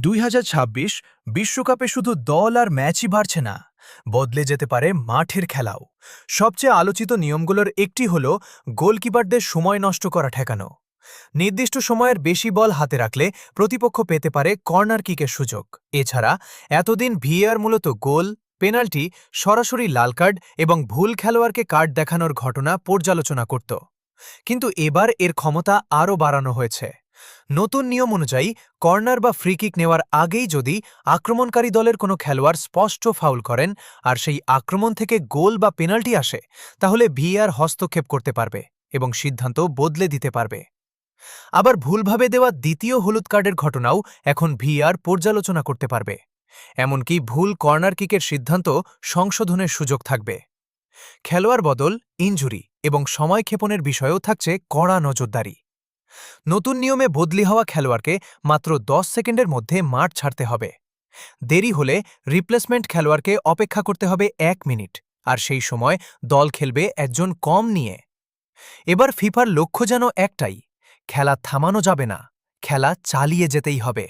2026 বিশ্বকাপে শুধু দল আর ম্যাচই বাড়ছে না, বদলে যেতে পারে মাঠের খেলাও। সবচেয়ে আলোচিত নিয়মগুলোর একটি হল গোলকিপারদের সময় নষ্ট করা ঠেকানো। নির্দিষ্ট সময়ের বেশি বল হাতে রাখলে প্রতিপক্ষ পেতে পারে কর্নার কিকের সুযোগ। এছাড়া এতদিন ভিএআর মূলত গোল, পেনাল্টি, সরাসরি লাল কার্ড এবং ভুল খেলোয়াড়কে কার্ড দেখানোর ঘটনা পর্যালোচনা করত। কিন্তু এবার এর ক্ষমতা আরও বাড়ানো হয়েছে। নতুন নিয়ম অনুযায়ী কর্নার বা ফ্রি কিক নেওয়ার আগেই যদি আক্রমণকারী দলের কোনো খেলোয়াড় স্পষ্ট ফাউল করেন আর সেই আক্রমণ থেকে গোল বা পেনাল্টি আসে, তাহলে ভিএআর হস্তক্ষেপ করতে পারবে এবং সিদ্ধান্ত বদলে দিতে পারবে। আবার ভুলভাবে দেওয়া দ্বিতীয় হলুদ কার্ডের ঘটনাও এখন ভিএআর পর্যালোচনা করতে পারবে। এমনকি ভুল কর্নার কিকের সিদ্ধান্ত সংশোধনের সুযোগ থাকবে। খেলোয়াড় বদল, ইনজুরি এবং সময়ক্ষেপণের বিষয়েও থাকছে কড়া নজরদারি। নতুন নিয়মে বদলি হওয়া খেলোয়াড়কে মাত্র 10 সেকেন্ডের মধ্যে মাঠ ছাড়তে হবে। দেরি হলে রিপ্লেসমেন্ট খেলোয়াড়কে অপেক্ষা করতে হবে 1 মিনিট, আর সেই সময় দল খেলবে একজন কম নিয়ে। এবার ফিফার লক্ষ্য যেন একটাই, খেলা থামানো যাবে না, খেলা চালিয়ে যেতেই হবে।